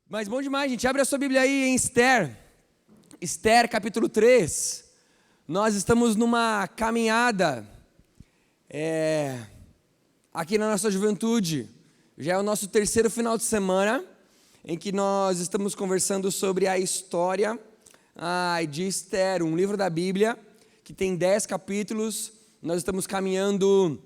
Mas bom demais, gente. Abre a sua Bíblia aí em Esther. Esther, capítulo 3. Nós estamos numa caminhada aqui na nossa juventude. Já é o nosso terceiro final de semana em que nós estamos conversando sobre a história de Esther, um livro da Bíblia que tem 10 capítulos. Nós estamos caminhando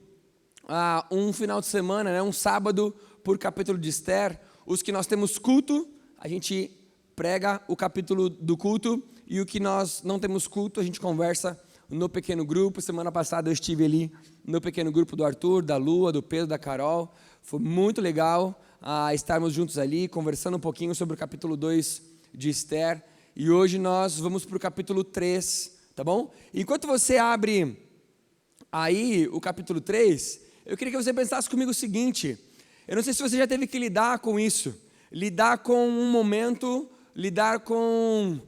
um final de semana, um sábado por capítulo de Esther. Os que nós temos culto, a gente prega o capítulo do culto, e o que nós não temos culto, a gente conversa no pequeno grupo. Semana passada eu estive ali no pequeno grupo do Arthur, da Lua, do Pedro, da Carol. Foi muito legal estarmos juntos ali, conversando um pouquinho sobre o capítulo 2 de Esther. E hoje nós vamos para o capítulo 3, tá bom? Enquanto você abre aí o capítulo 3, eu queria que você pensasse comigo o seguinte: eu não sei se você já teve que lidar com isso, lidar com um momento, lidar com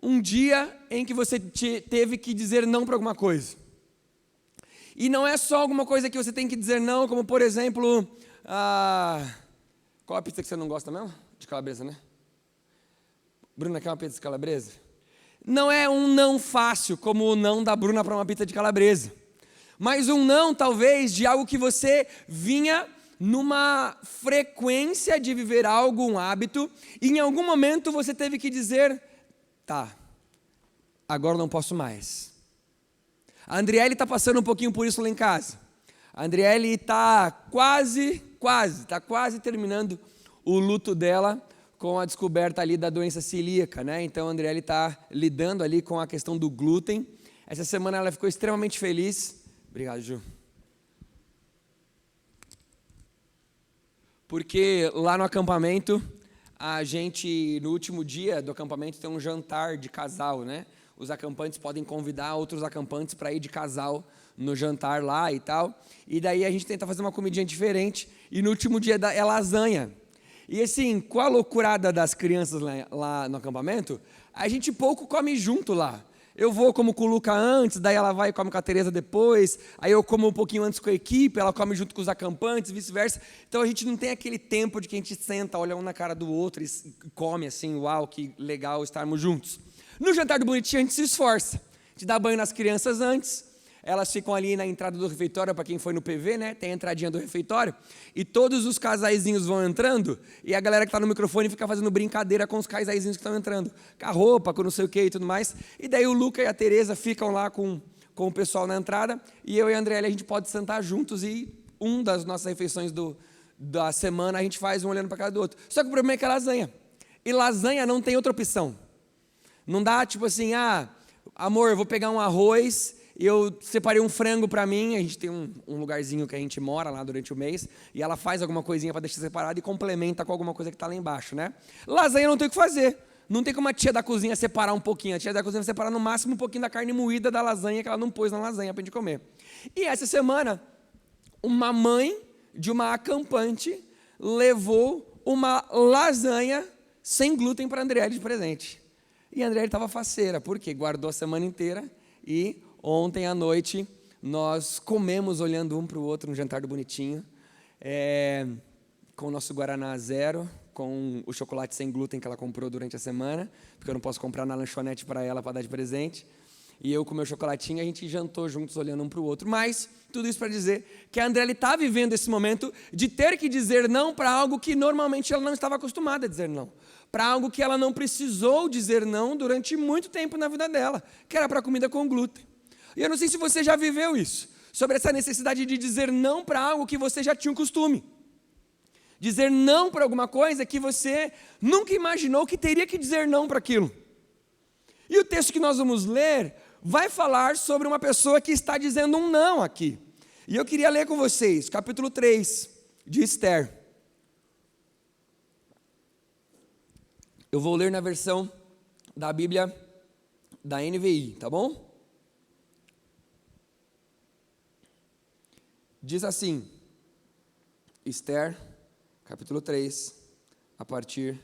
um dia em que você teve que dizer não para alguma coisa. E não é só alguma coisa que você tem que dizer não, como por exemplo, qual a pizza que você não gosta mesmo? De calabresa, né? Bruna quer uma pizza de calabresa? Não é um não fácil, como o não da Bruna para uma pizza de calabresa. Mas um não, talvez, de algo que você vinha numa frequência de viver algo, um hábito, e em algum momento você teve que dizer, tá, agora não posso mais. A Andriele está passando um pouquinho por isso lá em casa. A Andriele está quase terminando o luto dela com a descoberta ali da doença celíaca, né? Então a Andriele está lidando ali com a questão do glúten. Essa semana ela ficou extremamente feliz. Obrigado, Ju. Porque lá no acampamento, a gente, no último dia do acampamento, tem um jantar de casal, né? Os acampantes podem convidar outros acampantes para ir de casal no jantar lá e tal. E daí a gente tenta fazer uma comidinha diferente. E no último dia é lasanha. E assim, com a loucurada das crianças lá no acampamento, a gente pouco come junto lá. Eu vou como com o Luca antes, daí ela vai e come com a Tereza depois, aí eu como um pouquinho antes com a equipe, ela come junto com os acampantes, vice-versa. Então a gente não tem aquele tempo de que a gente senta, olha um na cara do outro e come assim, uau, que legal estarmos juntos. No jantar do Bonitinho a gente se esforça, a gente dá banho nas crianças antes, elas ficam ali na entrada do refeitório, para quem foi no PV, né? Tem a entradinha do refeitório, e todos os casaizinhos vão entrando, e a galera que está no microfone fica fazendo brincadeira com os casaizinhos que estão entrando, com a roupa, com não sei o que e tudo mais, e daí o Luca e a Tereza ficam lá com o pessoal na entrada, e eu e a Andriele a gente pode sentar juntos, e das nossas refeições da semana a gente faz um olhando para a cara do outro. Só que o problema é que é lasanha, e lasanha não tem outra opção. Não dá tipo assim, amor, eu vou pegar um arroz, eu separei um frango para mim, a gente tem um lugarzinho que a gente mora lá durante o mês, e ela faz alguma coisinha para deixar separado e complementa com alguma coisa que está lá embaixo, né? Lasanha não tem o que fazer, não tem como a tia da cozinha separar um pouquinho, a tia da cozinha vai separar no máximo um pouquinho da carne moída da lasanha que ela não pôs na lasanha para a gente comer. E essa semana, uma mãe de uma acampante levou uma lasanha sem glúten para a Andriele de presente. E a Andriele estava faceira, porque guardou a semana inteira e ontem à noite nós comemos olhando um para o outro no jantar do Bonitinho, com o nosso Guaraná Zero, com o chocolate sem glúten que ela comprou durante a semana, porque eu não posso comprar na lanchonete para ela para dar de presente, e eu com o meu chocolatinho, a gente jantou juntos olhando um para o outro. Mas tudo isso para dizer que a Andriele está vivendo esse momento de ter que dizer não para algo que normalmente ela não estava acostumada a dizer não, para algo que ela não precisou dizer não durante muito tempo na vida dela, que era para comida com glúten. E eu não sei se você já viveu isso, sobre essa necessidade de dizer não para algo que você já tinha um costume. Dizer não para alguma coisa que você nunca imaginou que teria que dizer não para aquilo. E o texto que nós vamos ler vai falar sobre uma pessoa que está dizendo um não aqui. E eu queria ler com vocês, capítulo 3 de Esther. Eu vou ler na versão da Bíblia da NVI, tá bom? Diz assim, Esther, capítulo 3, a partir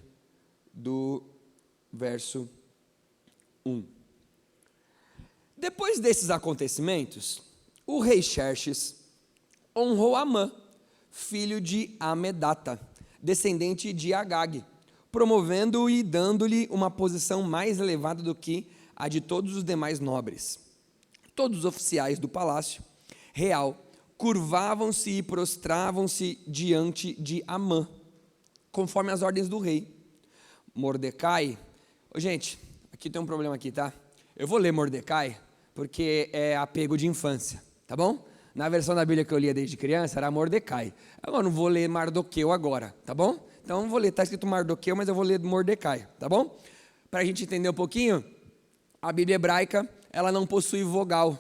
do verso 1. Depois desses acontecimentos, o rei Xerxes honrou Amã, filho de Amedata, descendente de Agag, promovendo-o e dando-lhe uma posição mais elevada do que a de todos os demais nobres. Todos os oficiais do palácio real curvavam-se e prostravam-se diante de Amã, conforme as ordens do rei. Mordecai, gente, aqui tem um problema aqui, tá? Eu vou ler Mordecai, porque é apego de infância, tá bom? Na versão da Bíblia que eu lia desde criança, era Mordecai. Agora não vou ler Mardoqueu agora, tá bom? Então eu vou ler, está escrito Mardoqueu, mas eu vou ler Mordecai, tá bom? Para a gente entender um pouquinho, a Bíblia hebraica, ela não possui vogal,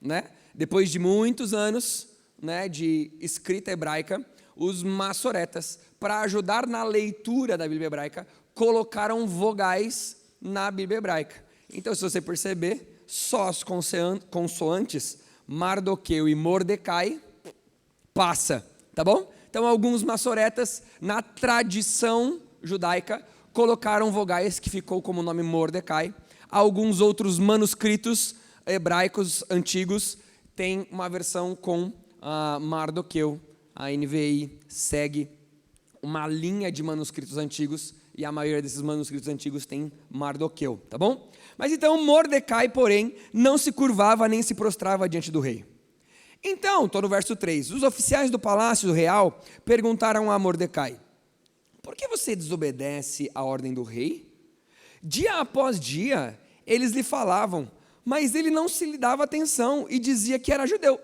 né? Depois de muitos anos, né, de escrita hebraica, os maçoretas, para ajudar na leitura da Bíblia hebraica, colocaram vogais na Bíblia hebraica. Então, se você perceber, só as consoantes Mardoqueu e Mordecai passa, tá bom? Então, alguns maçoretas, na tradição judaica, colocaram vogais que ficou como nome Mordecai. Alguns outros manuscritos hebraicos antigos têm uma versão com Mardoqueu. A NVI segue uma linha de manuscritos antigos e a maioria desses manuscritos antigos tem Mardoqueu, tá bom? Mas então Mordecai, porém, não se curvava nem se prostrava diante do rei. Então, estou no verso 3, os oficiais do palácio real perguntaram a Mordecai: por que você desobedece à ordem do rei? Dia após dia, eles lhe falavam, mas ele não se lhe dava atenção e dizia que era judeu.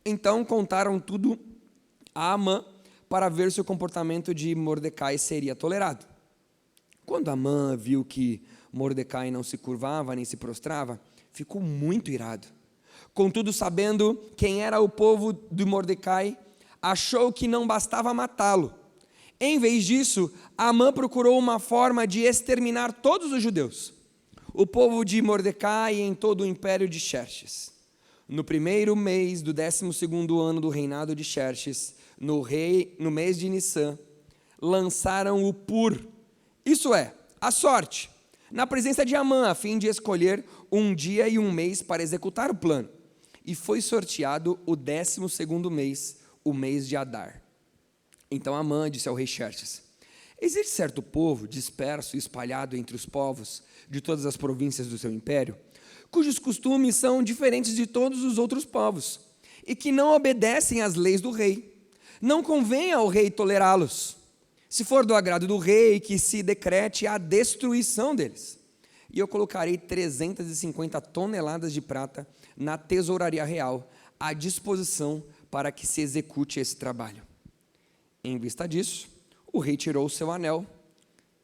Então contaram tudo a Amã para ver se o comportamento de Mordecai seria tolerado. Quando Amã viu que Mordecai não se curvava nem se prostrava, ficou muito irado. Contudo, sabendo quem era o povo de Mordecai, achou que não bastava matá-lo. Em vez disso, Amã procurou uma forma de exterminar todos os judeus, o povo de Mordecai em todo o império de Xerxes. No primeiro mês do 12º ano do reinado de Xerxes, no mês de Nisan, lançaram o pur, isso é, a sorte, na presença de Amã, a fim de escolher um dia e um mês para executar o plano. E foi sorteado o 12º mês, o mês de Adar. Então Amã disse ao rei Xerxes: existe certo povo disperso e espalhado entre os povos de todas as províncias do seu império, cujos costumes são diferentes de todos os outros povos, e que não obedecem às leis do rei. Não convém ao rei tolerá-los. Se for do agrado do rei, que se decrete a destruição deles. E eu colocarei 350 toneladas de prata na tesouraria real, à disposição para que se execute esse trabalho. Em vista disso, o rei tirou o seu anel,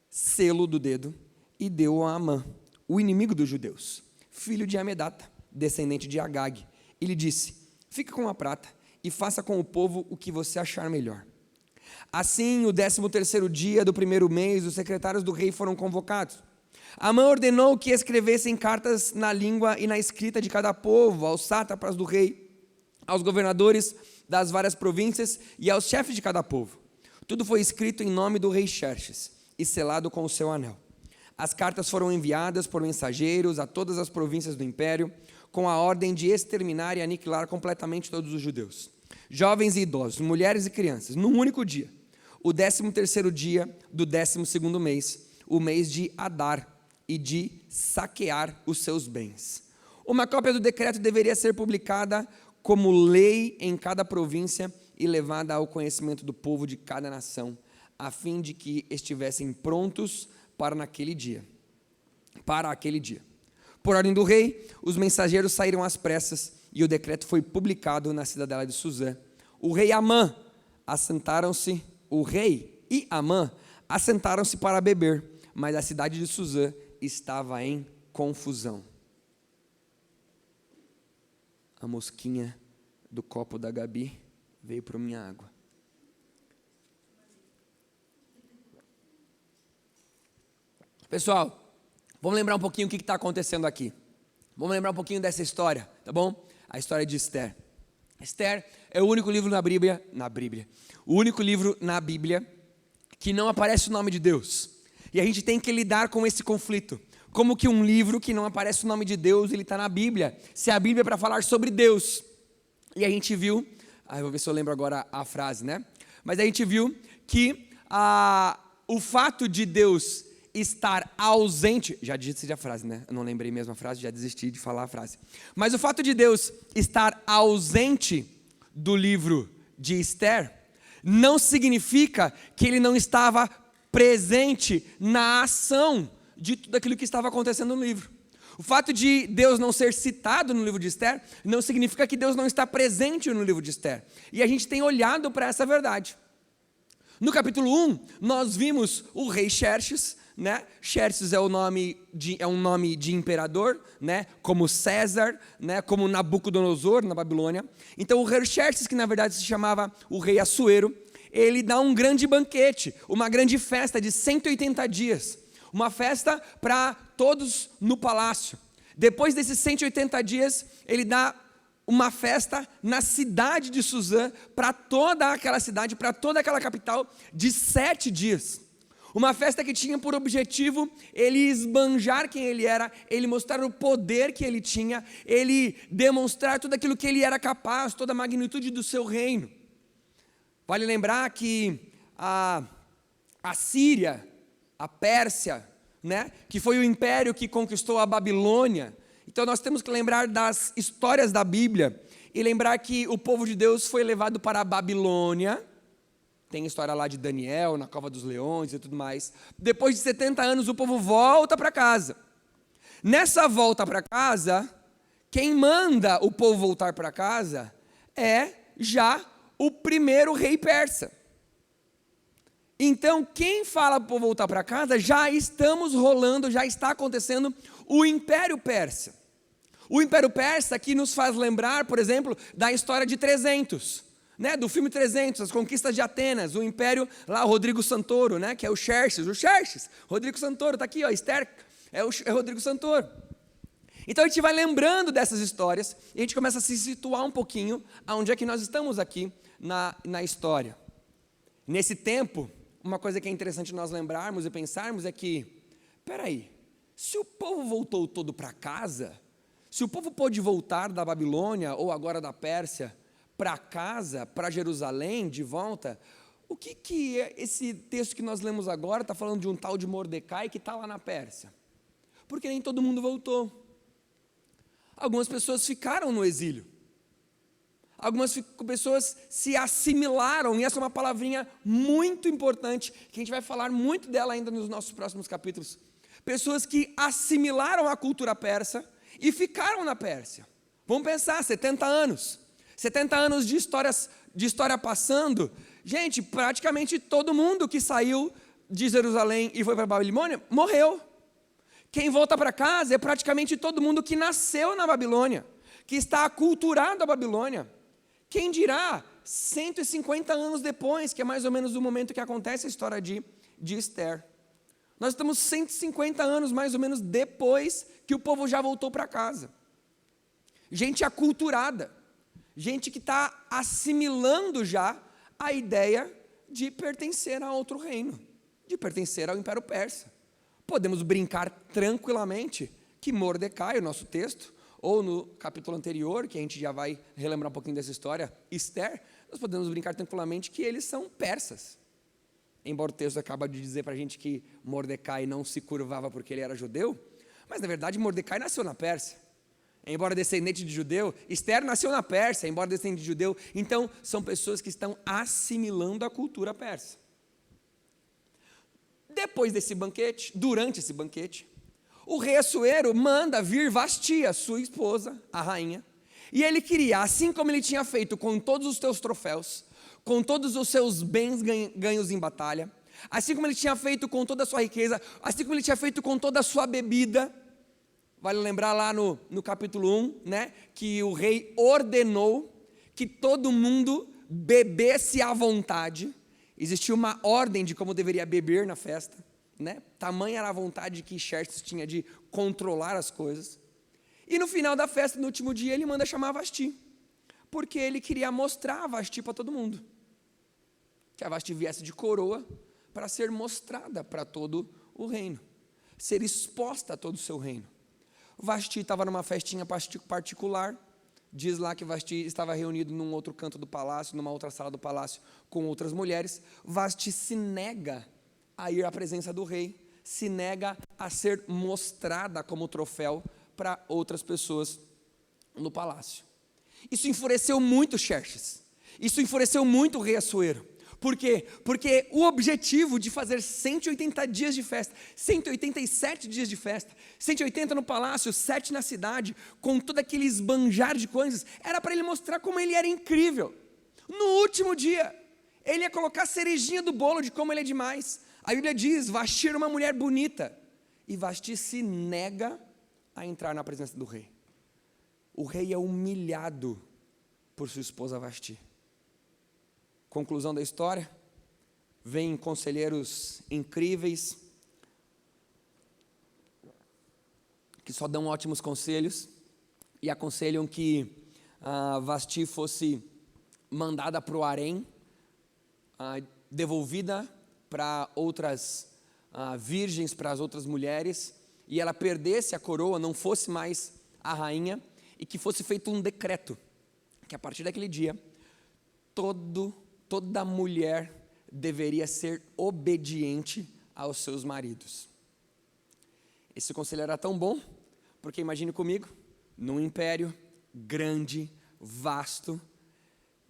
selo do dedo, e deu-o a Amã, o inimigo dos judeus, filho de Amedata, descendente de Agag, e lhe disse: fica com a prata e faça com o povo o que você achar melhor. Assim, o 13º dia do primeiro mês, os secretários do rei foram convocados. Amã ordenou que escrevessem cartas na língua e na escrita de cada povo, aos sátrapas do rei, aos governadores das várias províncias e aos chefes de cada povo. Tudo foi escrito em nome do rei Xerxes e selado com o seu anel. As cartas foram enviadas por mensageiros a todas as províncias do império, com a ordem de exterminar e aniquilar completamente todos os judeus, jovens e idosos, mulheres e crianças, num único dia, o 13º dia do 12º mês, o mês de Adar, e de saquear os seus bens. Uma cópia do decreto deveria ser publicada como lei em cada província e levada ao conhecimento do povo de cada nação, a fim de que estivessem prontos para aquele dia. Por ordem do rei, os mensageiros saíram às pressas e o decreto foi publicado na cidadela de Suzã. O rei e Amã assentaram-se para beber, mas a cidade de Suzã estava em confusão. A mosquinha do copo da Gabi veio para minha água. Pessoal, vamos lembrar um pouquinho o que está acontecendo aqui. Vamos lembrar um pouquinho dessa história, tá bom? A história de Esther. Esther é o único livro o único livro na Bíblia que não aparece o nome de Deus. E a gente tem que lidar com esse conflito. Como que um livro que não aparece o nome de Deus, ele está na Bíblia, se a Bíblia é para falar sobre Deus. E a gente viu, eu vou ver se eu lembro agora a frase, né? Mas a gente viu que o fato de Deus estar ausente, já disse a frase, né? Eu não lembrei mesmo a frase, já desisti de falar a frase. Mas o fato de Deus estar ausente do livro de Esther não significa que ele não estava presente na ação de tudo aquilo que estava acontecendo no livro. O fato de Deus não ser citado no livro de Esther não significa que Deus não está presente no livro de Esther. E a gente tem olhado para essa verdade. No capítulo 1, nós vimos o rei Xerxes, né? Xerxes é um nome de imperador, né? Como César, né? Como Nabucodonosor na Babilônia. Então o rei Xerxes, que na verdade se chamava o rei Assuero, ele dá um grande banquete, uma grande festa de 180 dias. Uma festa para todos no palácio. Depois desses 180 dias, ele dá uma festa na cidade de Suzã, para toda aquela cidade, para toda aquela capital, de 7 dias. Uma festa que tinha por objetivo ele esbanjar quem ele era, ele mostrar o poder que ele tinha, ele demonstrar tudo aquilo que ele era capaz, toda a magnitude do seu reino. Vale lembrar que a Síria, a Pérsia, né, que foi o império que conquistou a Babilônia. Então nós temos que lembrar das histórias da Bíblia e lembrar que o povo de Deus foi levado para a Babilônia. Tem história lá de Daniel, na cova dos leões e tudo mais. Depois de 70 anos o povo volta para casa. Nessa volta para casa, quem manda o povo voltar para casa é já o primeiro rei persa. Então, quem fala para o povo voltar para casa, já estamos rolando, já está acontecendo o Império Persa. O Império Persa que nos faz lembrar, por exemplo, da história de 300, né? Do filme 300, as conquistas de Atenas, o Império, lá o Rodrigo Santoro, né? Que é o Xerxes, Rodrigo Santoro, está aqui, ó, Esther, é Rodrigo Santoro. Então a gente vai lembrando dessas histórias, e a gente começa a se situar um pouquinho, aonde é que nós estamos aqui na história. Nesse tempo, uma coisa que é interessante nós lembrarmos e pensarmos é que, peraí, se o povo voltou todo para casa, se o povo pôde voltar da Babilônia ou agora da Pérsia para casa, para Jerusalém, de volta, o que é esse texto que nós lemos agora está falando de um tal de Mordecai que está lá na Pérsia? Porque nem todo mundo voltou. Algumas pessoas ficaram no exílio. Algumas pessoas se assimilaram, e essa é uma palavrinha muito importante, que a gente vai falar muito dela ainda nos nossos próximos capítulos. Pessoas que assimilaram a cultura persa e ficaram na Pérsia. Vamos pensar, 70 anos. 70 anos de história passando. Gente, praticamente todo mundo que saiu de Jerusalém e foi para a Babilônia, morreu. Quem volta para casa é praticamente todo mundo que nasceu na Babilônia, que está aculturado à Babilônia. Quem dirá 150 anos depois, que é mais ou menos o momento que acontece a história de Esther. Nós estamos 150 anos mais ou menos depois que o povo já voltou para casa. Gente aculturada, gente que está assimilando já a ideia de pertencer a outro reino, de pertencer ao Império Persa. Podemos brincar tranquilamente que Mordecai, o nosso texto, ou no capítulo anterior, que a gente já vai relembrar um pouquinho dessa história, Esther, nós podemos brincar tranquilamente que eles são persas. Embora o texto acaba de dizer para a gente que Mordecai não se curvava porque ele era judeu, mas na verdade Mordecai nasceu na Pérsia. Embora descendente de judeu, Esther nasceu na Pérsia, embora descendente de judeu. Então, são pessoas que estão assimilando a cultura persa. Depois desse banquete, durante esse banquete, o rei Assuero manda vir Vasti, a sua esposa, a rainha, e ele queria, assim como ele tinha feito com todos os teus troféus, com todos os seus bens ganhos em batalha, assim como ele tinha feito com toda a sua riqueza, assim como ele tinha feito com toda a sua bebida. Vale lembrar lá no capítulo 1, né, que o rei ordenou que todo mundo bebesse à vontade. Existia uma ordem de como deveria beber na festa, né? Tamanha era a vontade que Xerxes tinha de controlar as coisas. E no final da festa, no último dia, ele manda chamar Vasti, porque ele queria mostrar a Vasti para todo mundo. Que a Vasti viesse de coroa para ser mostrada para todo o reino, ser exposta a todo o seu reino. Vasti estava numa festinha particular, diz lá que Vasti estava reunido num outro canto do palácio, numa outra sala do palácio, com outras mulheres. Vasti se nega a ir à presença do rei, se nega a ser mostrada como troféu para outras pessoas no palácio. Isso enfureceu muito Xerxes, isso enfureceu muito o rei Assuero. Por quê? Porque o objetivo de fazer 180 dias de festa, 187 dias de festa, 180 no palácio, 7 na cidade, com todo aquele esbanjar de coisas, era para ele mostrar como ele era incrível. No último dia, ele ia colocar a cerejinha do bolo de como ele é demais. A Bíblia diz, Vasti era uma mulher bonita, e Vasti se nega a entrar na presença do rei. O rei é humilhado por sua esposa Vasti. Conclusão da história, vem conselheiros incríveis, que só dão ótimos conselhos, e aconselham que Vasti fosse mandada para o harém, devolvida para outras virgens, para as outras mulheres, e ela perdesse a coroa, não fosse mais a rainha, e que fosse feito um decreto, que a partir daquele dia, toda mulher deveria ser obediente aos seus maridos. Esse conselho era tão bom, porque imagine comigo, num império grande, vasto,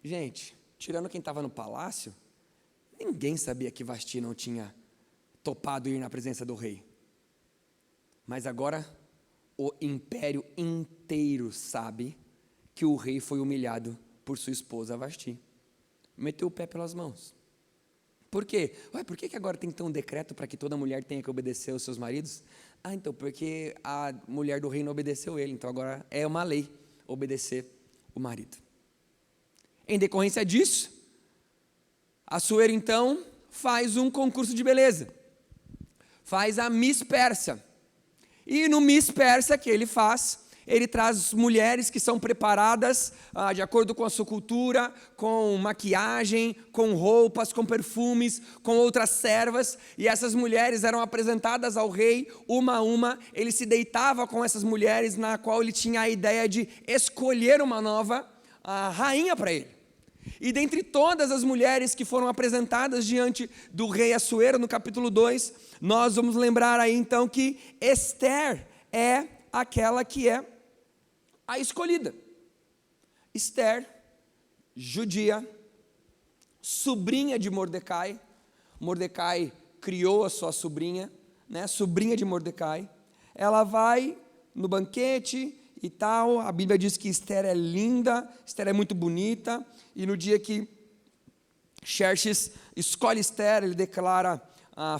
gente, tirando quem estava no palácio, ninguém sabia que Vasti não tinha topado ir na presença do rei. Mas agora, o império inteiro sabe que o rei foi humilhado por sua esposa Vasti. Meteu o pé pelas mãos. Por quê? Por que agora tem que ter um decreto para que toda mulher tenha que obedecer aos seus maridos? Então, porque a mulher do rei não obedeceu ele, então agora é uma lei obedecer o marido. Em decorrência disso, Assuero então faz um concurso de beleza, faz a Miss Pérsia, e no Miss Pérsia que ele faz, ele traz mulheres que são preparadas de acordo com a sua cultura, com maquiagem, com roupas, com perfumes, com outras servas, e essas mulheres eram apresentadas ao rei, uma a uma. Ele se deitava com essas mulheres, na qual ele tinha a ideia de escolher uma nova rainha para ele. E dentre todas as mulheres que foram apresentadas diante do rei Assuero, no capítulo 2, nós vamos lembrar aí então que Ester é aquela que é a escolhida. Ester, judia, sobrinha de Mordecai. Mordecai criou a sua sobrinha, sobrinha de Mordecai. Ela vai no banquete e tal, a Bíblia diz que Ester é linda, Ester é muito bonita, e no dia que Xerxes escolhe Ester, ele declara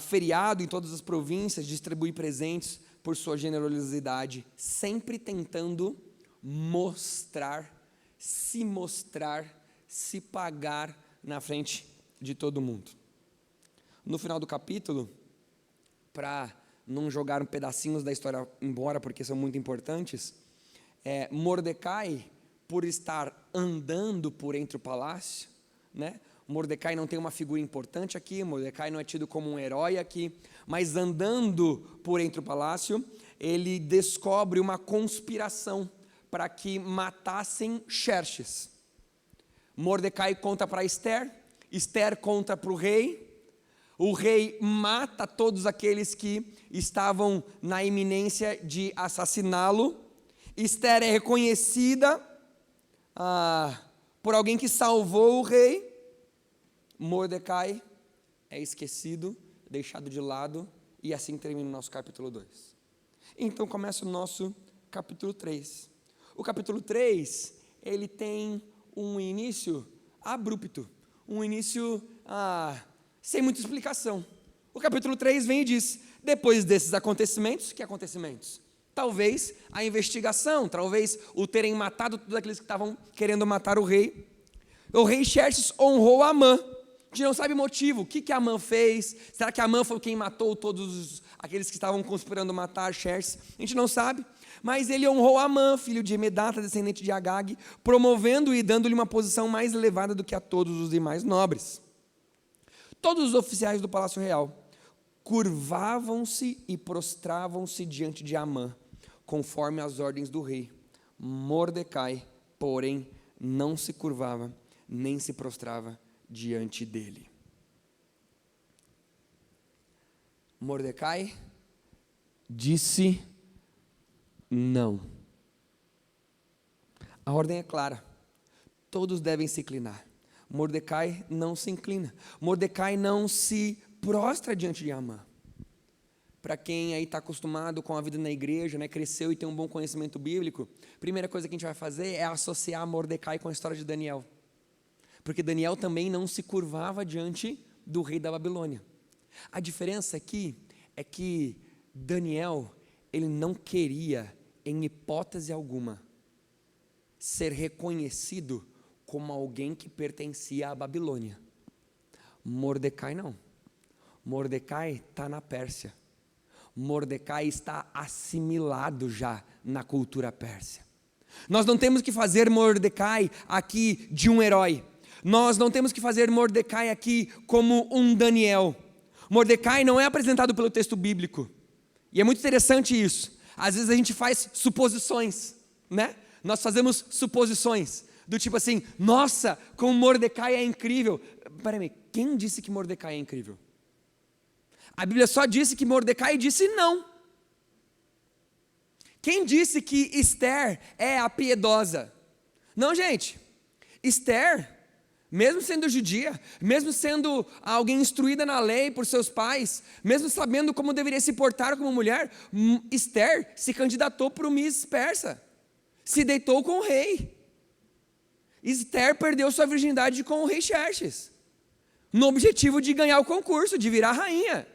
feriado em todas as províncias, distribui presentes por sua generosidade, sempre tentando mostrar, se pagar na frente de todo mundo. No final do capítulo, para não jogar pedacinhos da história embora, porque são muito importantes, Mordecai, por estar andando por entre o palácio, Mordecai não tem uma figura importante aqui, Mordecai não é tido como um herói aqui, mas andando por entre o palácio, ele descobre uma conspiração para que matassem Xerxes. Mordecai conta para Ester, Ester conta para o rei mata todos aqueles que estavam na iminência de assassiná-lo. Ester é reconhecida por alguém que salvou o rei. Mordecai é esquecido, deixado de lado, e assim termina o nosso capítulo 2. Então começa o nosso capítulo 3. O capítulo 3, ele tem um início abrupto, um início sem muita explicação. O capítulo 3 vem e diz, depois desses acontecimentos, que acontecimentos? Talvez a investigação, talvez o terem matado todos aqueles que estavam querendo matar o rei Xerxes honrou Amã. A gente não sabe o motivo, o que Amã fez, será que Amã foi quem matou todos aqueles que estavam conspirando matar Xerxes? A gente não sabe, mas ele honrou Amã, filho de Emedata, descendente de Agag, promovendo e dando-lhe uma posição mais elevada do que a todos os demais nobres. Todos os oficiais do Palácio Real curvavam-se e prostravam-se diante de Amã, conforme as ordens do rei. Mordecai porém não se curvava, nem se prostrava diante dele. Mordecai disse não. A ordem é clara. Todos devem se inclinar. Mordecai não se inclina. Mordecai não se prostra diante de Amã. Para quem aí está acostumado com a vida na igreja, né, cresceu e tem um bom conhecimento bíblico, a primeira coisa que a gente vai fazer é associar Mordecai com a história de Daniel. Porque Daniel também não se curvava diante do rei da Babilônia. A diferença aqui é que Daniel, ele não queria, em hipótese alguma, ser reconhecido como alguém que pertencia à Babilônia. Mordecai não. Mordecai está na Pérsia. Mordecai está assimilado já na cultura pérsia. Nós não temos que fazer Mordecai aqui de um herói. Nós não temos que fazer Mordecai aqui como um Daniel. Mordecai não é apresentado pelo texto bíblico. E é muito interessante isso. Às vezes a gente faz suposições, né? Nós fazemos suposições, do tipo assim, nossa, como Mordecai é incrível. Peraí, quem disse que Mordecai é incrível? A Bíblia só disse que Mordecai disse não. Quem disse que Esther é a piedosa? Não, gente. Esther, mesmo sendo judia, mesmo sendo alguém instruída na lei por seus pais, mesmo sabendo como deveria se portar como mulher, Esther se candidatou para o Miss Persa. Se deitou com o rei. Esther perdeu sua virgindade com o rei Xerxes, no objetivo de ganhar o concurso, de virar rainha.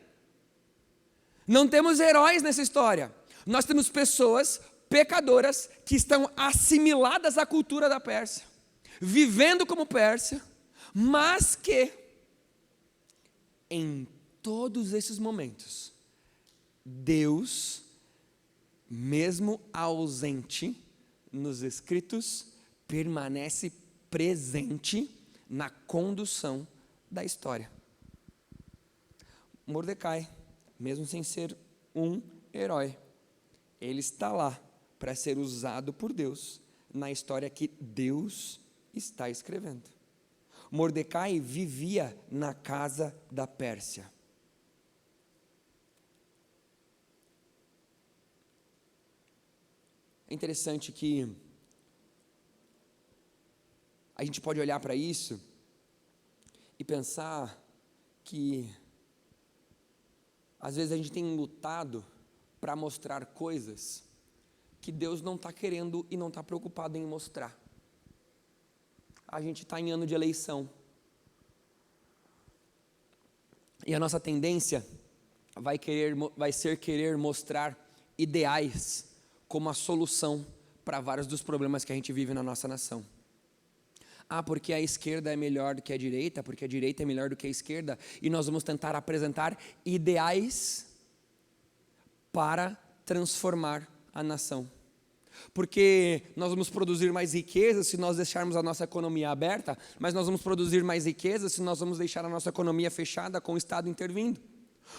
Não temos heróis nessa história. Nós temos pessoas pecadoras que estão assimiladas à cultura da Pérsia, vivendo como Pérsia, mas que, em todos esses momentos, Deus, mesmo ausente nos escritos, permanece presente na condução da história. Mordecai, mesmo sem ser um herói, ele está lá para ser usado por Deus na história que Deus está escrevendo. Mordecai vivia na casa da Pérsia. É interessante que a gente pode olhar para isso e pensar que às vezes a gente tem lutado para mostrar coisas que Deus não está querendo e não está preocupado em mostrar. A gente está em ano de eleição. E a nossa tendência vai ser querer mostrar ideais como a solução para vários dos problemas que a gente vive na nossa nação. Porque a esquerda é melhor do que a direita, porque a direita é melhor do que a esquerda, e nós vamos tentar apresentar ideais para transformar a nação. Porque nós vamos produzir mais riqueza se nós deixarmos a nossa economia aberta, mas nós vamos produzir mais riqueza se nós vamos deixar a nossa economia fechada com o Estado intervindo.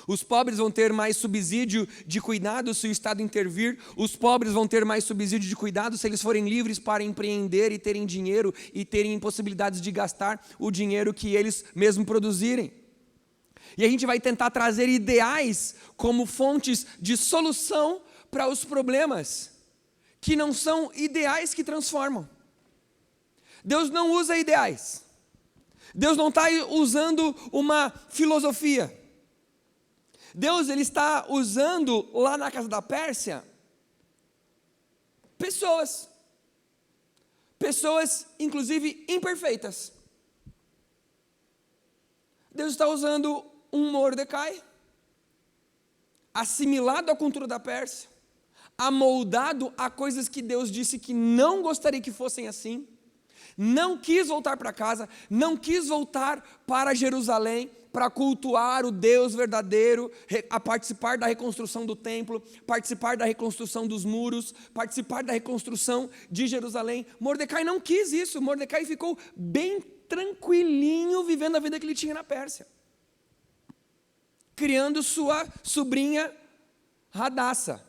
Os pobres vão ter mais subsídio de cuidado se o Estado intervir. Os pobres vão ter mais subsídio de cuidado se eles forem livres para empreender e terem dinheiro e terem possibilidades de gastar o dinheiro que eles mesmos produzirem. E a gente vai tentar trazer ideais como fontes de solução para os problemas, que não são ideais que transformam. Deus não usa ideais. Deus não está usando uma filosofia. Deus, ele está usando lá na casa da Pérsia pessoas inclusive imperfeitas. Deus está usando um Mordecai assimilado à cultura da Pérsia, amoldado a coisas que Deus disse que não gostaria que fossem assim, não quis voltar para casa, não quis voltar para Jerusalém para cultuar o Deus verdadeiro, a participar da reconstrução do templo, participar da reconstrução dos muros, participar da reconstrução de Jerusalém. Mordecai não quis isso. Mordecai ficou bem tranquilinho vivendo a vida que ele tinha na Pérsia, criando sua sobrinha Hadassa,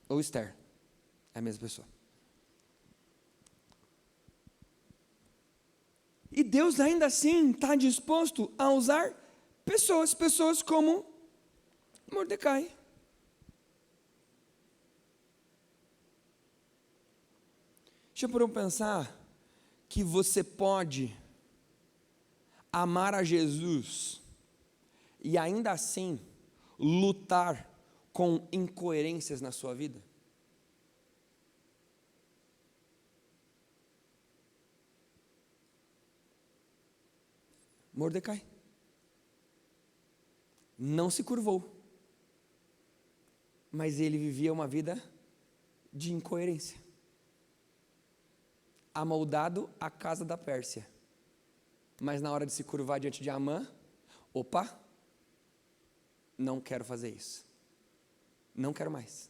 ou Esther, é a mesma pessoa. E Deus ainda assim está disposto a usar pessoas como Mordecai. Deixa eu pensar que você pode amar a Jesus e ainda assim lutar com incoerências na sua vida? Mordecai não se curvou, mas ele vivia uma vida de incoerência, amoldado à casa da Pérsia, mas na hora de se curvar diante de Amã, opa, não quero fazer isso, não quero mais.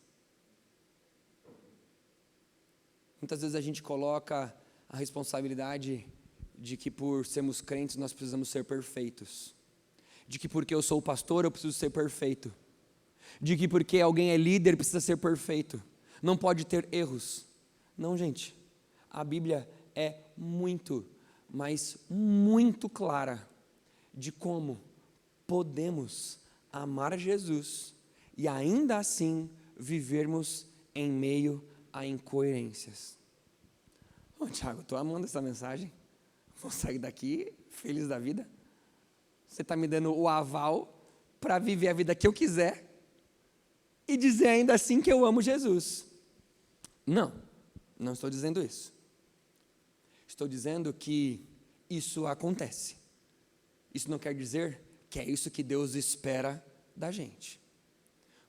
Muitas vezes a gente coloca a responsabilidade de que por sermos crentes nós precisamos ser perfeitos, de que porque eu sou pastor eu preciso ser perfeito, de que porque alguém é líder precisa ser perfeito, não pode ter erros. Não, gente, a Bíblia é muito, mas muito clara de como podemos amar Jesus e ainda assim vivermos em meio a incoerências. Tiago, estou amando essa mensagem. Vou sair daqui feliz da vida. Você está me dando o aval para viver a vida que eu quiser e dizer ainda assim que eu amo Jesus. Não estou dizendo isso. Estou dizendo que isso acontece. Isso não quer dizer que é isso que Deus espera da gente.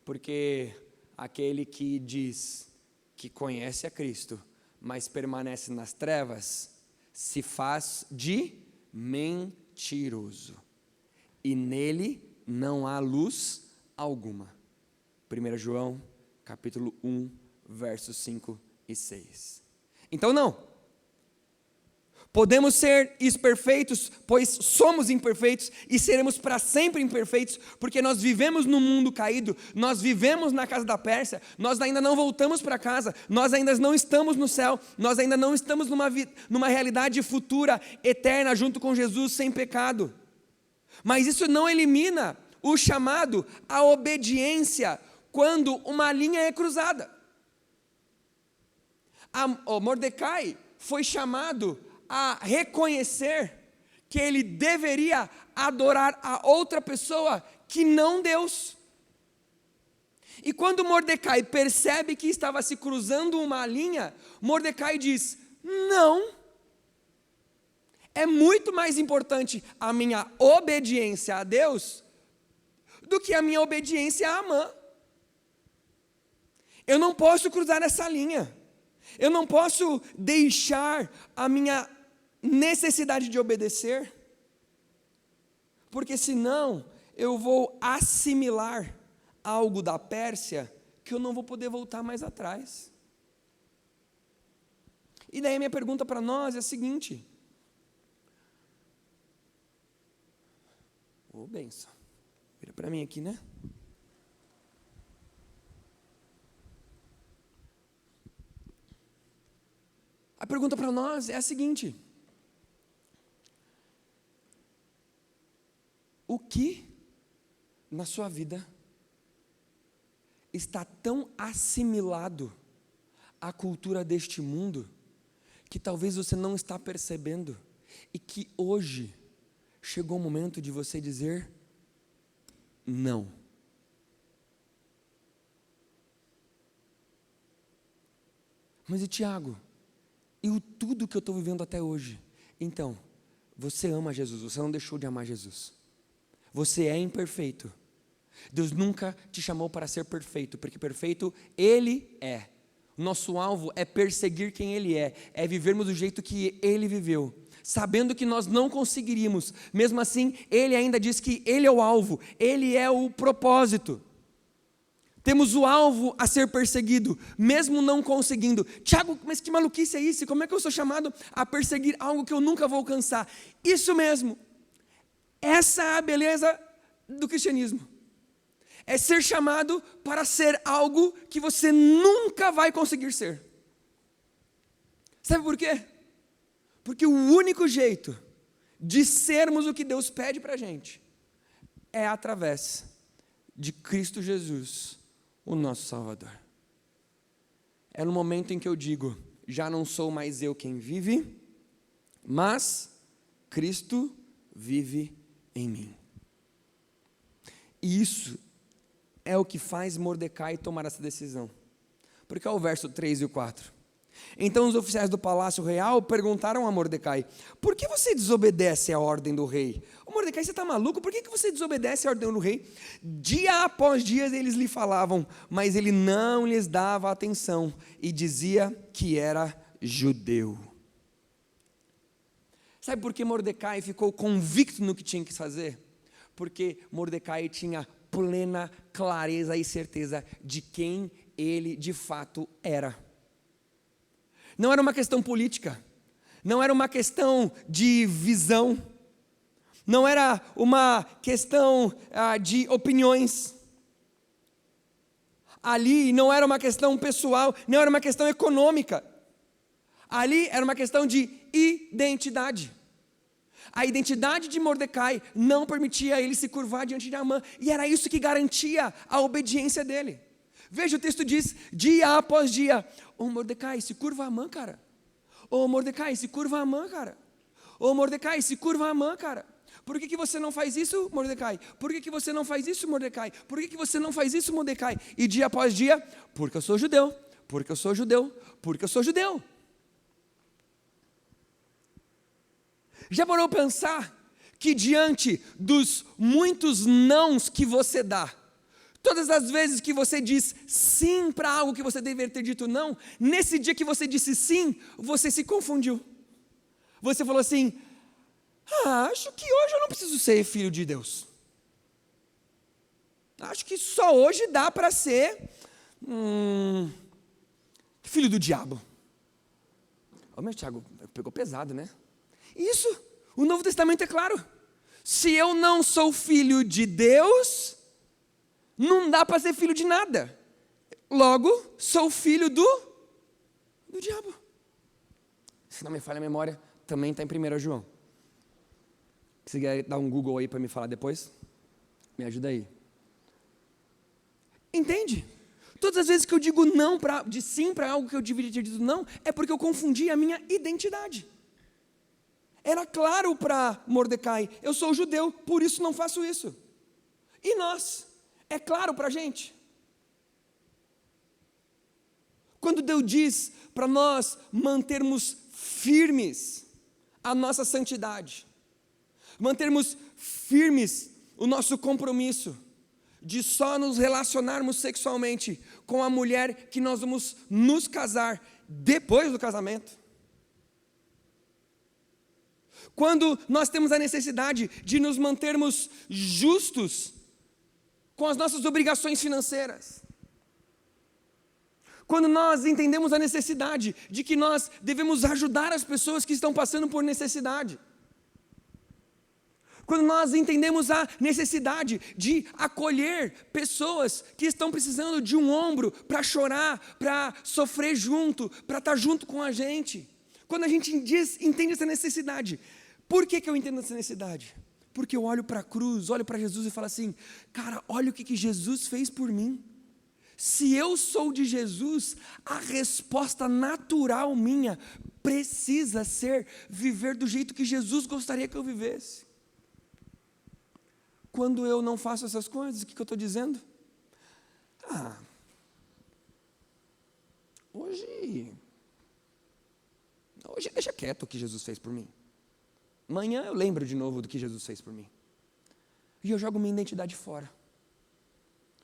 Porque aquele que diz que conhece a Cristo, mas permanece nas trevas, se faz de mentiroso, e nele não há luz alguma. 1 João, capítulo 1, versos 5 e 6. Então não, podemos ser imperfeitos, pois somos imperfeitos e seremos para sempre imperfeitos, porque nós vivemos no mundo caído, nós vivemos na casa da Pérsia, nós ainda não voltamos para casa, nós ainda não estamos no céu, nós ainda não estamos numa realidade futura, eterna, junto com Jesus, sem pecado. Mas isso não elimina o chamado à obediência quando uma linha é cruzada. Mordecai foi chamado a reconhecer que ele deveria adorar a outra pessoa que não Deus. E quando Mordecai percebe que estava se cruzando uma linha, Mordecai diz: não, é muito mais importante a minha obediência a Deus do que a minha obediência a Amã. Eu não posso cruzar essa linha, eu não posso deixar a minha necessidade de obedecer, porque senão eu vou assimilar algo da Pérsia que eu não vou poder voltar mais atrás. E daí a minha pergunta para nós é a seguinte: benção, vira para mim aqui, né? A pergunta para nós é a seguinte: o que na sua vida está tão assimilado à cultura deste mundo que talvez você não está percebendo e que hoje chegou o momento de você dizer não? Mas e Tiago, e tudo que eu estou vivendo até hoje? Então, você ama Jesus, você não deixou de amar Jesus. Você é imperfeito. Deus nunca te chamou para ser perfeito, porque perfeito Ele é. Nosso alvo é perseguir quem Ele é vivermos do jeito que Ele viveu, sabendo que nós não conseguiríamos. Mesmo assim, Ele ainda diz que Ele é o alvo, Ele é o propósito. Temos o alvo a ser perseguido, mesmo não conseguindo. Tiago, mas que maluquice é isso? Como é que eu sou chamado a perseguir algo que eu nunca vou alcançar? Isso mesmo. Essa é a beleza do cristianismo. É ser chamado para ser algo que você nunca vai conseguir ser. Sabe por quê? Porque o único jeito de sermos o que Deus pede para a gente, é através de Cristo Jesus, o nosso Salvador. É no momento em que eu digo, já não sou mais eu quem vive, mas Cristo vive em mim. E isso é o que faz Mordecai tomar essa decisão. Porque é o verso 3 e o 4. Então os oficiais do palácio real perguntaram a Mordecai: por que você desobedece à ordem do rei? Ô Mordecai, você está maluco? Por que você desobedece à ordem do rei? Dia após dia eles lhe falavam, mas ele não lhes dava atenção e dizia que era judeu. Sabe por que Mordecai ficou convicto no que tinha que fazer? Porque Mordecai tinha plena clareza e certeza de quem ele de fato era. Não era uma questão política, não era uma questão de visão, não era uma questão de opiniões. Ali não era uma questão pessoal, não era uma questão econômica. Ali era uma questão de identidade. A identidade de Mordecai não permitia ele se curvar diante de Amã, e era isso que garantia a obediência dele. Veja, o texto diz, dia após dia: ô Mordecai, se curva a Amã, cara. Ô Mordecai, se curva a Amã, cara. Ô Mordecai, se curva a Amã, cara. Por que você não faz isso, Mordecai? Por que você não faz isso, Mordecai? Por que você não faz isso, Mordecai? E dia após dia, porque eu sou judeu, porque eu sou judeu, porque eu sou judeu. Já parou para pensar que diante dos muitos nãos que você dá, todas as vezes que você diz sim para algo que você deveria ter dito não, nesse dia que você disse sim, você se confundiu. Você falou assim: acho que hoje eu não preciso ser filho de Deus. Acho que só hoje dá para ser filho do diabo. Ô meu Tiago, pegou pesado, né? Isso, o Novo Testamento é claro. Se eu não sou filho de Deus, não dá para ser filho de nada. Logo, sou filho do diabo. Se não me falha a memória, também está em 1 João. Se quiser dar um Google aí para me falar depois, me ajuda aí. Entende? Todas as vezes que eu digo não de sim para algo que eu deveria ter dito não, é porque eu confundi a minha identidade. Era claro para Mordecai: eu sou judeu, por isso não faço isso. E nós? É claro para a gente? Quando Deus diz para nós mantermos firmes a nossa santidade, mantermos firmes o nosso compromisso de só nos relacionarmos sexualmente com a mulher que nós vamos nos casar depois do casamento, quando nós temos a necessidade de nos mantermos justos com as nossas obrigações financeiras, quando nós entendemos a necessidade de que nós devemos ajudar as pessoas que estão passando por necessidade, quando nós entendemos a necessidade de acolher pessoas que estão precisando de um ombro para chorar, para sofrer junto, para estar junto com a gente, quando a gente entende essa necessidade. Por que eu entendo essa necessidade? Porque eu olho para a cruz, olho para Jesus e falo assim: cara, olha o que Jesus fez por mim. Se eu sou de Jesus, a resposta natural minha precisa ser viver do jeito que Jesus gostaria que eu vivesse. Quando eu não faço essas coisas, o que eu estou dizendo? Hoje deixa quieto o que Jesus fez por mim. Amanhã eu lembro de novo do que Jesus fez por mim. E eu jogo minha identidade fora.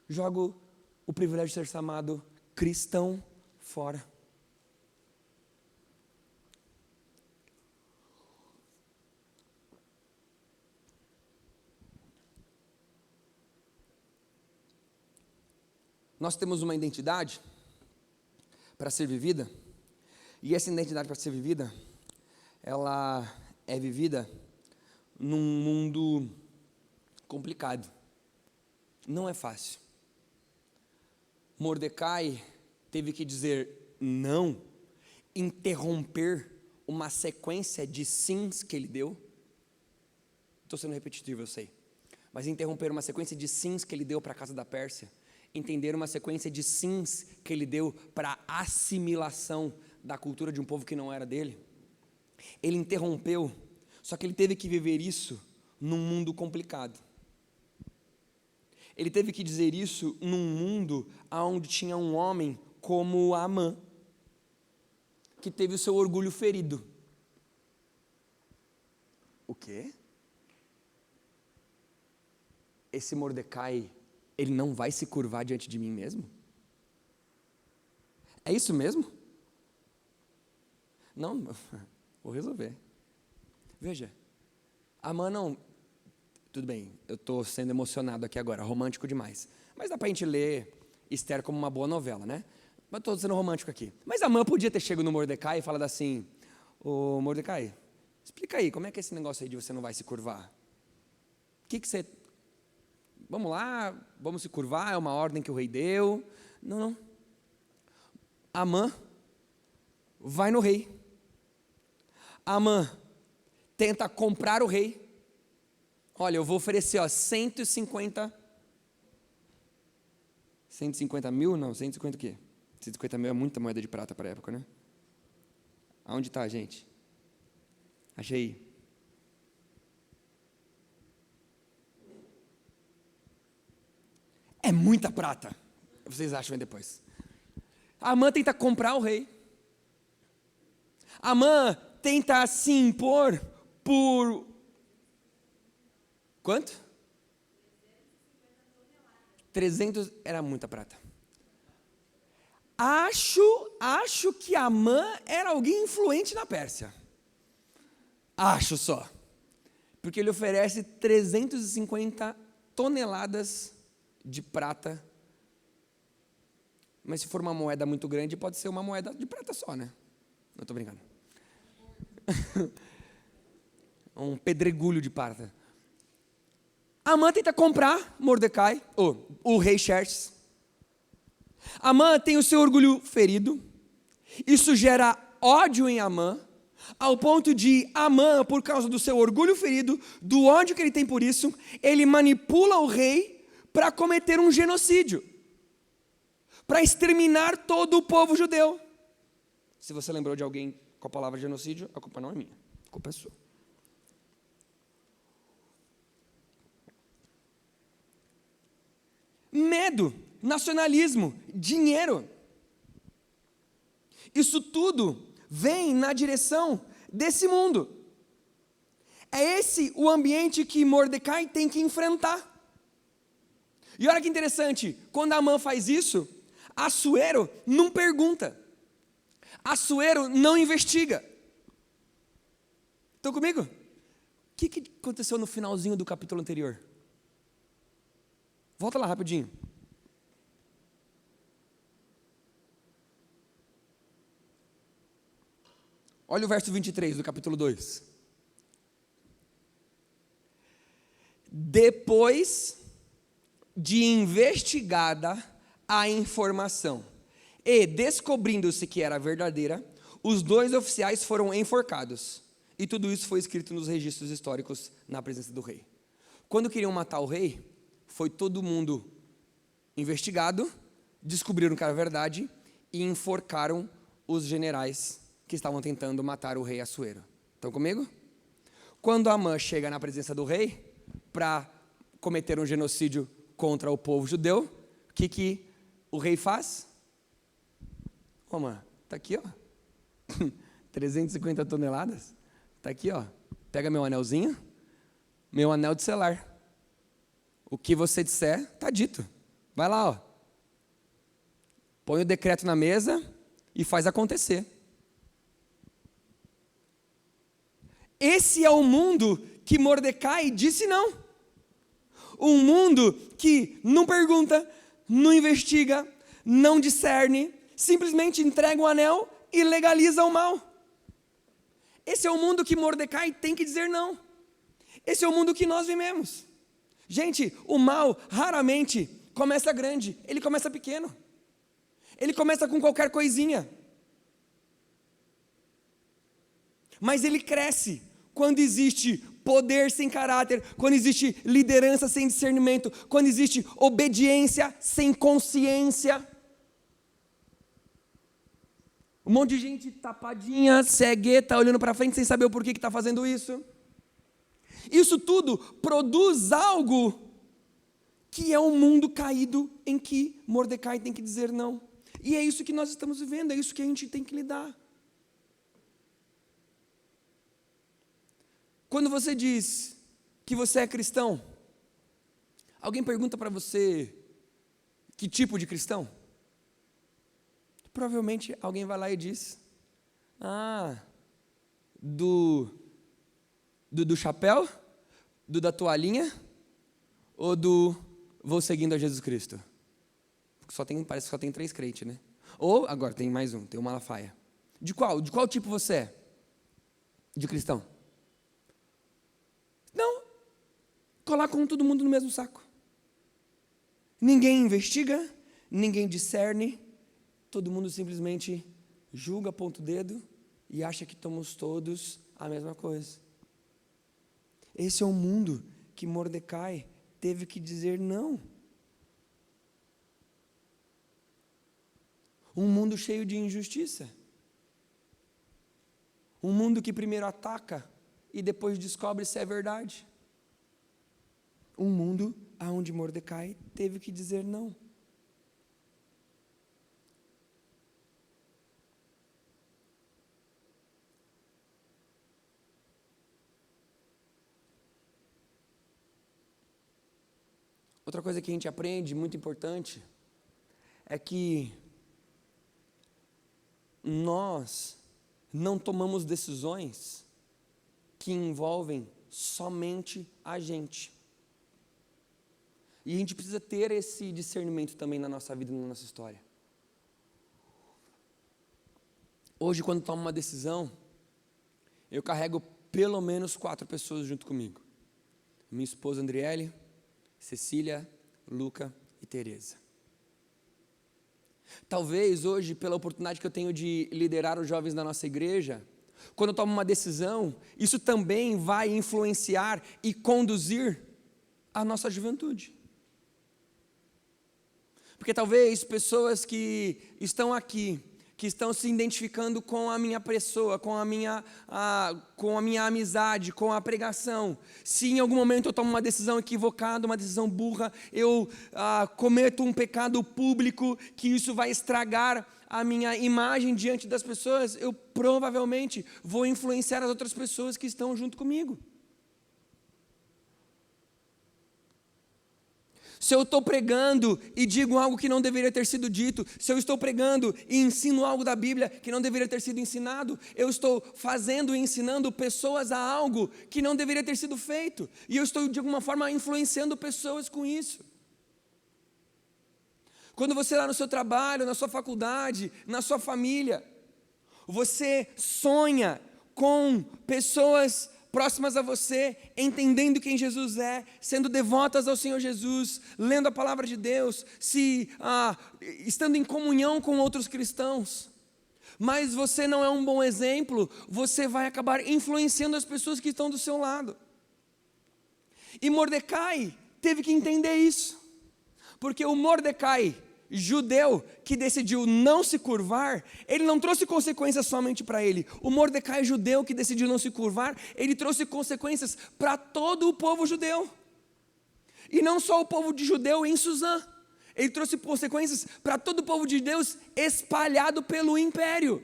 Jogo o privilégio de ser chamado cristão fora. Nós temos uma identidade para ser vivida, e essa identidade para ser vivida, ela é vivida num mundo complicado. Não é fácil. Mordecai teve que dizer não, interromper uma sequência de sims que ele deu, Estou sendo repetitivo, eu sei. Mas interromper uma sequência de sims que ele deu para a casa da Pérsia, entender uma sequência de sims que ele deu para a assimilação da cultura de um povo que não era dele. Ele interrompeu, só que ele teve que viver isso num mundo complicado. Ele teve que dizer isso num mundo onde tinha um homem como Amã, que teve o seu orgulho ferido. O quê? Esse Mordecai, ele não vai se curvar diante de mim mesmo? É isso mesmo? Não, vou resolver. Veja, Amã não... Tudo bem, eu estou sendo emocionado aqui agora, romântico demais. Mas dá para a gente ler Esther como uma boa novela, né? Mas estou sendo romântico aqui. Mas Amã podia ter chegado no Mordecai e falado assim: ô Mordecai, explica aí, como é que é esse negócio aí de você não vai se curvar? O que você... Vamos lá, vamos se curvar, é uma ordem que o rei deu. Não. Amã vai no rei. Amã tenta comprar o rei. Olha, eu vou oferecer 150 mil? Não, 150 o quê? 150 mil é muita moeda de prata para a época, né? Aonde está, gente? Achei. É muita prata. Vocês acham aí depois. Amã tenta comprar o rei. Amã tenta se impor por... Quanto? 300, era muita prata. Acho que Amã era alguém influente na Pérsia. Acho só. Porque ele oferece 350 toneladas de prata. Mas se for uma moeda muito grande, pode ser uma moeda de prata só, né? Não estou brincando. Um pedregulho de prata. Amã tenta comprar Mordecai, o rei Xerxes. Amã tem o seu orgulho ferido. Isso gera ódio em Amã, ao ponto de Amã, por causa do seu orgulho ferido, do ódio que ele tem por isso, ele manipula o rei para cometer um genocídio, para exterminar todo o povo judeu. Se você lembrou de alguém com a palavra genocídio, a culpa não é minha, a culpa é sua. Medo, nacionalismo, dinheiro. Isso tudo vem na direção desse mundo. É esse o ambiente que Mordecai tem que enfrentar. E olha que interessante, quando Amã faz isso, Assuero não pergunta. Assuero não investiga. Estão comigo? O que aconteceu no finalzinho do capítulo anterior? Volta lá rapidinho. Olha o verso 23 do capítulo 2. Depois de investigada a informação e descobrindo-se que era verdadeira, os 2 oficiais foram enforcados. E tudo isso foi escrito nos registros históricos na presença do rei. Quando queriam matar o rei, foi todo mundo investigado, descobriram que era verdade e enforcaram os generais que estavam tentando matar o rei Assuero. Estão comigo? Quando Amã chega na presença do rei para cometer um genocídio contra o povo judeu, o que o rei faz? Amã, está aqui, ó. 350 toneladas. Está aqui, ó. Pega meu anelzinho, meu anel de selar. O que você disser, está dito. Vai lá, ó. Põe o decreto na mesa e faz acontecer. Esse é o mundo que Mordecai disse não. Um mundo que não pergunta, não investiga, não discerne, simplesmente entrega o anel e legaliza o mal. Esse é o mundo que Mordecai tem que dizer não. Esse é o mundo que nós vivemos. Gente, o mal raramente começa grande, ele começa pequeno. Ele começa com qualquer coisinha. Mas ele cresce quando existe poder sem caráter, quando existe liderança sem discernimento, quando existe obediência sem consciência. Um monte de gente tapadinha, cegueta, olhando para frente sem saber o porquê que está fazendo isso. Isso tudo produz algo que é um mundo caído em que Mordecai tem que dizer não. E é isso que nós estamos vivendo, é isso que a gente tem que lidar. Quando você diz que você é cristão, alguém pergunta para você que tipo de cristão? Provavelmente alguém vai lá e diz: do chapéu, do da toalhinha ou do vou seguindo a Jesus Cristo? Parece que só tem 3 crentes, né? Ou, agora tem mais um, tem o Malafaia. De qual? De qual tipo você é? De cristão? Não, colocam todo mundo no mesmo saco. Ninguém investiga, ninguém discerne, todo mundo simplesmente julga, aponta o dedo e acha que somos todos a mesma coisa. Esse é o mundo que Mordecai teve que dizer não. Um mundo cheio de injustiça. Um mundo que primeiro ataca e depois descobre se é verdade. Um mundo onde Mordecai teve que dizer não. Outra coisa que a gente aprende, muito importante, é que nós não tomamos decisões que envolvem somente a gente. E a gente precisa ter esse discernimento também na nossa vida e na nossa história. Hoje, quando tomo uma decisão, eu carrego pelo menos 4 pessoas junto comigo. Minha esposa Andriele, Cecília, Luca e Tereza. Talvez hoje, pela oportunidade que eu tenho de liderar os jovens da nossa igreja, quando eu tomo uma decisão, isso também vai influenciar e conduzir a nossa juventude. Porque talvez pessoas que estão aqui, que estão se identificando com a minha pessoa, com a minha amizade, com a pregação, se em algum momento eu tomo uma decisão equivocada, uma decisão burra, eu cometo um pecado público, que isso vai estragar a minha imagem diante das pessoas, eu provavelmente vou influenciar as outras pessoas que estão junto comigo. Se eu estou pregando e digo algo que não deveria ter sido dito, se eu estou pregando e ensino algo da Bíblia que não deveria ter sido ensinado, eu estou fazendo e ensinando pessoas a algo que não deveria ter sido feito, e eu estou de alguma forma influenciando pessoas com isso. Quando você lá no seu trabalho, na sua faculdade, na sua família, você sonha com pessoas próximas a você, entendendo quem Jesus é, sendo devotas ao Senhor Jesus, lendo a palavra de Deus, estando em comunhão com outros cristãos, mas você não é um bom exemplo, você vai acabar influenciando as pessoas que estão do seu lado. E Mordecai teve que entender isso, porque o Mordecai judeu que decidiu não se curvar, ele não trouxe consequências somente para ele. O Mordecai judeu que decidiu não se curvar, ele trouxe consequências para todo o povo judeu. E não só o povo de judeu em Suzã, ele trouxe consequências para todo o povo de Deus espalhado pelo império.